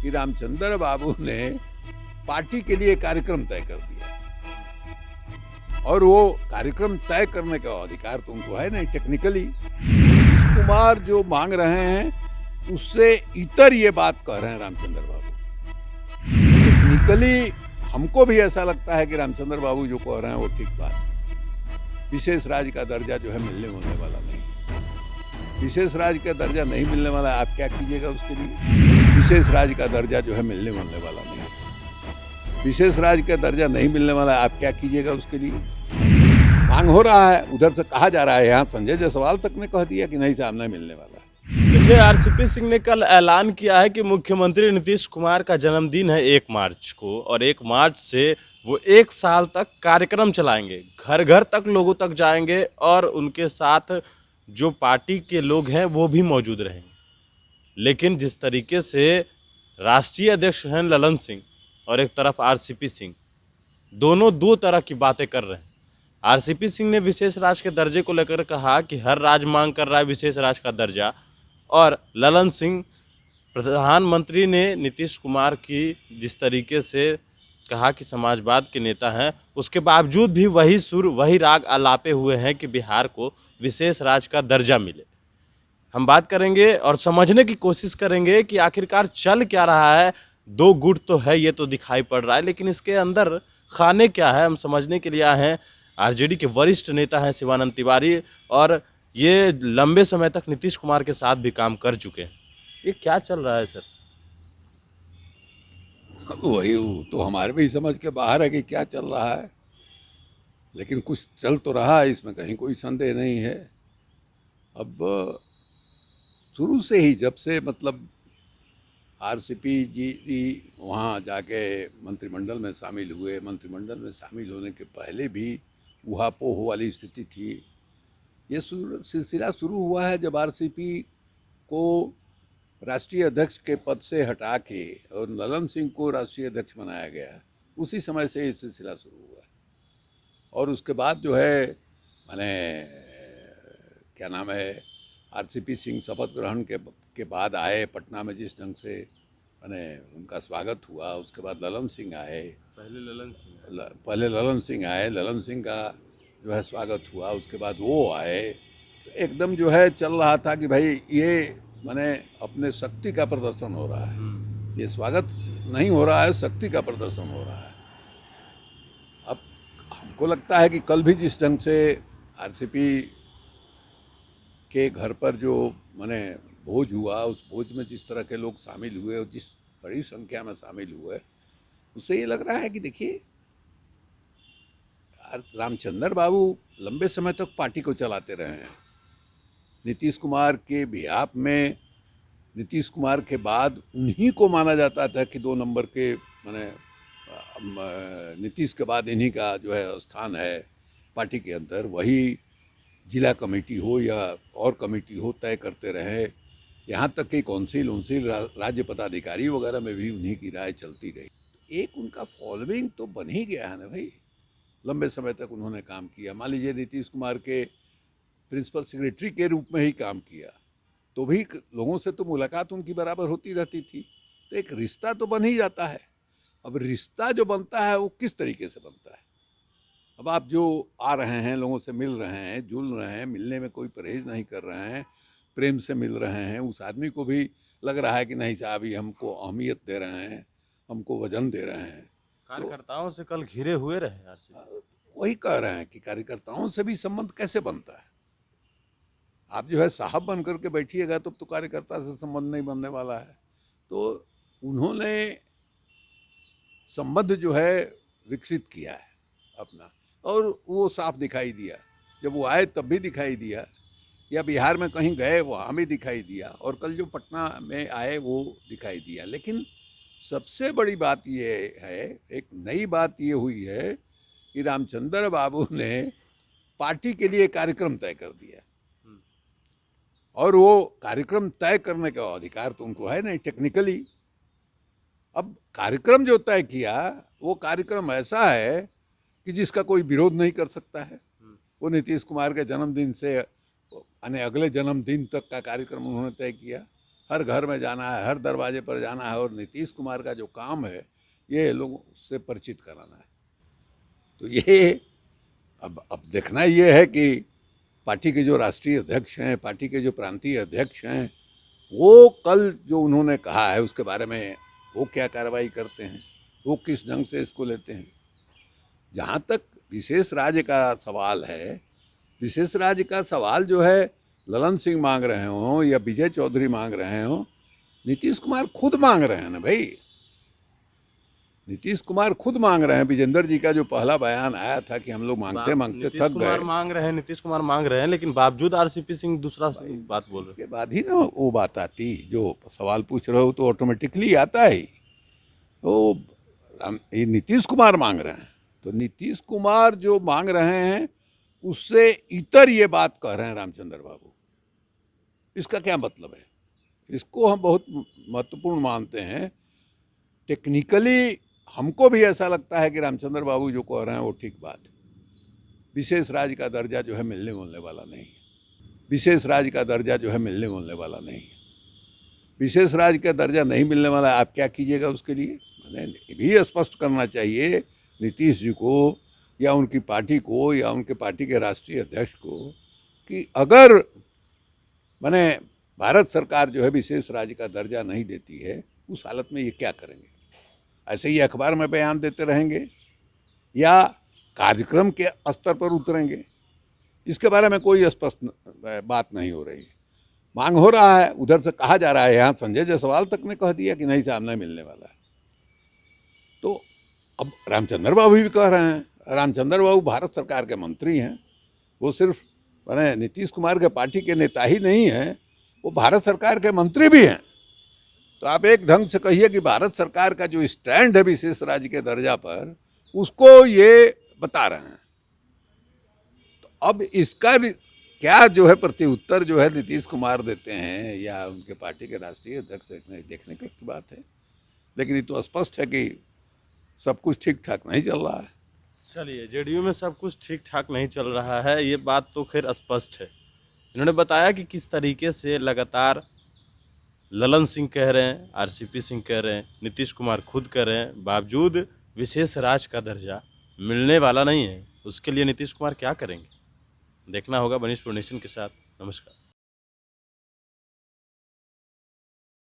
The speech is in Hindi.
कि रामचंद्र बाबू ने पार्टी के लिए कार्यक्रम तय कर दिया और वो कार्यक्रम तय करने का अधिकार तो उनको है नहीं टेक्निकली। नीतीश कुमार जो मांग रहे हैं उससे इतर ये बात कह रहे हैं रामचंद्र बाबू। टेक्निकली हमको भी ऐसा लगता है कि रामचंद्र बाबू जो कह रहे हैं वो ठीक बात है। विशेष राज्य का दर्जा जो है मिलने वाला नहीं। विशेष राज्य का दर्जा नहीं मिलने वाला, आप क्या कीजिएगा उसके लिए? विशेष राज्य का दर्जा जो है मिलने वाला नहीं। विशेष राज्य का दर्जा नहीं मिलने वाला, आप क्या कीजिएगा उसके लिए? मांग हो रहा है, उधर से कहा जा रहा है, यहाँ संजय जायसवाल तक ने कह दिया कि नहीं साहब नहीं मिलने वाला है। देखिए, आरसीपी सिंह ने कल ऐलान किया है कि मुख्यमंत्री नीतीश कुमार का जन्मदिन है 1 मार्च को, और 1 मार्च से वो 1 साल तक कार्यक्रम चलाएंगे, घर घर तक लोगों तक जाएंगे और उनके साथ जो पार्टी के लोग हैं वो भी मौजूद रहेंगे। लेकिन जिस तरीके से राष्ट्रीय अध्यक्ष हैं ललन सिंह और एक तरफ आरसीपी सिंह, दोनों दो तरह की बातें कर रहे हैं। आरसीपी सिंह ने विशेष राज्य के दर्जे को लेकर कहा कि हर राज्य मांग कर रहा है विशेष राज्य का दर्जा, और ललन सिंह, प्रधानमंत्री ने नीतीश कुमार की जिस तरीके से कहा कि समाजवाद के नेता हैं, उसके बावजूद भी वही सुर वही राग आलापे हुए हैं कि बिहार को विशेष राज्य का दर्जा मिले। हम बात करेंगे और समझने की कोशिश करेंगे कि आखिरकार चल क्या रहा है। दो गुट तो है, ये तो दिखाई पड़ रहा है, लेकिन इसके अंदर खाने क्या है हम समझने के लिए आए हैं। आरजेडी के वरिष्ठ नेता हैं शिवानंद तिवारी, और ये लंबे समय तक नीतीश कुमार के साथ भी काम कर चुके हैं। ये क्या चल रहा है सर? वही तो हमारे भी समझ के बाहर है कि क्या चल रहा है, लेकिन कुछ चल तो रहा है, इसमें कहीं कोई संदेह नहीं है। अब शुरू से ही जब से मतलब आरसीपी जी वहाँ जाके मंत्रिमंडल में शामिल हुए, मंत्रिमंडल में शामिल होने के पहले भी ऊहापोह वाली स्थिति थी। ये सिलसिला शुरू हुआ है जब आरसीपी को राष्ट्रीय अध्यक्ष के पद से हटा के और ललन सिंह को राष्ट्रीय अध्यक्ष बनाया गया। उसी समय से ये सिलसिला शुरू हुआ है। और उसके बाद जो है मैंने क्या नाम है, आरसीपी सिंह शपथ ग्रहण के बाद आए पटना में, जिस ढंग से मैंने उनका स्वागत हुआ, उसके बाद ललन सिंह आए। पहले ललन सिंह आए, ललन सिंह का जो है स्वागत हुआ, उसके बाद वो आए। तो एकदम जो है चल रहा था कि भाई ये मैंने अपने शक्ति का प्रदर्शन हो रहा है, ये स्वागत नहीं हो रहा है, शक्ति का प्रदर्शन हो रहा है। अब हमको लगता है कि कल भी जिस ढंग से आरसीपी के घर पर जो मैंने भोज हुआ, उस भोज में जिस तरह के लोग शामिल हुए और जिस बड़ी संख्या में शामिल हुए, उससे ये लग रहा है कि देखिए रामचंद्र बाबू लंबे समय तक पार्टी को चलाते रहे हैं। नीतीश कुमार के बिहाफ में, नीतीश कुमार के बाद उन्हीं को माना जाता था कि 2 नंबर के मैंने नीतीश के बाद इन्हीं का जो है स्थान है पार्टी के अंदर। वही जिला कमेटी हो या और कमेटी हो तय करते रहे, यहाँ तक कि काउंसिल राज्य पदाधिकारी वगैरह में भी उन्हीं की राय चलती रही। एक उनका फॉलोइंग तो बन ही गया है ना भाई, लंबे समय तक उन्होंने काम किया। मान लीजिए नीतीश कुमार के प्रिंसिपल सेक्रेटरी के रूप में ही काम किया, तो भी लोगों से तो मुलाकात उनकी बराबर होती रहती थी, तो एक रिश्ता तो बन ही जाता है। अब रिश्ता जो बनता है वो किस तरीके से बनता है? अब आप जो आ रहे हैं, लोगों से मिल रहे हैं, जुल रहे हैं, मिलने में कोई परहेज नहीं कर रहे हैं, प्रेम से मिल रहे हैं, उस आदमी को भी लग रहा है कि नहीं साहब ये हमको अहमियत दे रहे हैं, हमको वजन दे रहे हैं। कार्यकर्ताओं से कल घिरे हुए रहे आरसीपी। वही कह रहे हैं कि कार्यकर्ताओं से भी संबंध कैसे बनता है? आप जो है साहब बन करके बैठिएगा तब तो कार्यकर्ता से संबंध नहीं बनने वाला है। तो उन्होंने संबंध जो है विकसित किया है अपना, और वो साफ दिखाई दिया। जब वो आए तब भी दिखाई दिया, या बिहार में कहीं गए वहाँ भी दिखाई दिया, और कल जो पटना में आए वो दिखाई दिया। लेकिन सबसे बड़ी बात ये है, एक नई बात ये हुई है कि रामचंद्र बाबू ने पार्टी के लिए कार्यक्रम तय कर दिया, और वो कार्यक्रम तय करने का अधिकार तो उनको है नहीं टेक्निकली। अब कार्यक्रम जो तय किया वो कार्यक्रम ऐसा है कि जिसका कोई विरोध नहीं कर सकता है। वो नीतीश कुमार के जन्मदिन से यानी अगले जन्मदिन तक का कार्यक्रम उन्होंने तय किया। हर घर में जाना है, हर दरवाजे पर जाना है, और नीतीश कुमार का जो काम है ये लोगों से परिचित कराना है। तो ये अब देखना ये है कि पार्टी के जो राष्ट्रीय अध्यक्ष हैं, पार्टी के जो प्रांतीय अध्यक्ष हैं, वो कल जो उन्होंने कहा है उसके बारे में वो क्या कार्रवाई करते हैं, वो किस ढंग से इसको लेते हैं। जहाँ तक विशेष राज्य का सवाल है, विशेष राज्य का सवाल जो है ललन सिंह मांग रहे हों या विजय चौधरी मांग रहे हों, नीतीश कुमार खुद मांग रहे हैं ना भाई। नीतीश कुमार खुद मांग रहे हैं। विजेंद्र जी का जो पहला बयान आया था कि हम लोग मांगते मांगते नीतीश थक कुमार गए, मांग रहे हैं, नीतीश कुमार मांग रहे हैं, लेकिन बावजूद आरसीपी सिंह दूसरा बात बोल रहे उसके बाद ही ना वो बात आती। जो सवाल पूछ रहे हो तो ऑटोमेटिकली आता है। तो ये नीतीश कुमार मांग रहे हैं, तो नीतीश कुमार जो मांग रहे हैं उससे इतर ये बात कह रहे हैं रामचंद्र बाबू। इसका क्या मतलब है? इसको हम बहुत महत्वपूर्ण मानते हैं। टेक्निकली हमको भी ऐसा लगता है कि रामचंद्र बाबू जो कह रहे हैं वो ठीक बात है। विशेष राज्य का दर्जा जो है मिलने मिलने वाला नहीं है। विशेष राज्य का दर्जा जो है मिलने मिलने वाला नहीं है। विशेष राज्य का दर्जा नहीं मिलने वाला, आप क्या कीजिएगा उसके लिए? मैंने भी स्पष्ट करना चाहिए नीतीश जी को या उनकी पार्टी को या उनके पार्टी के राष्ट्रीय अध्यक्ष को कि अगर मैंने भारत सरकार जो है विशेष राज्य का दर्जा नहीं देती है, उस हालत में ये क्या करेंगे? ऐसे ही अखबार में बयान देते रहेंगे या कार्यक्रम के स्तर पर उतरेंगे? इसके बारे में कोई स्पष्ट बात नहीं हो रही। मांग हो रहा है, उधर से कहा जा रहा है, यहाँ संजय जायसवाल तक ने कह दिया कि नहीं साहब नहीं मिलने वाला है। तो अब रामचंद्र बाबू भी कह रहे हैं। रामचंद्र बाबू भारत सरकार के मंत्री हैं, वो सिर्फ मैंने नीतीश कुमार के पार्टी के नेता ही नहीं हैं, वो भारत सरकार के मंत्री भी हैं। तो आप एक ढंग से कहिए कि भारत सरकार का जो स्टैंड है विशेष राज्य के दर्जा पर, उसको ये बता रहे हैं। तो अब इसका क्या जो है प्रत्युत्तर जो है नीतीश कुमार देते हैं या उनके पार्टी के राष्ट्रीय अध्यक्ष देखने की बात है। लेकिन ये तो स्पष्ट है कि सब कुछ ठीक ठाक नहीं चल रहा है। चलिए, जेडीयू में सब कुछ ठीक ठाक नहीं चल रहा है, ये बात तो खैर स्पष्ट है। इन्होंने बताया कि किस तरीके से लगातार ललन सिंह कह रहे हैं, आरसीपी सिंह कह रहे हैं, नीतीश कुमार खुद कह रहे हैं, बावजूद विशेष राज्य का दर्जा मिलने वाला नहीं है। उसके लिए नीतीश कुमार क्या करेंगे, देखना होगा। बनीशपुर नेशन के साथ, नमस्कार।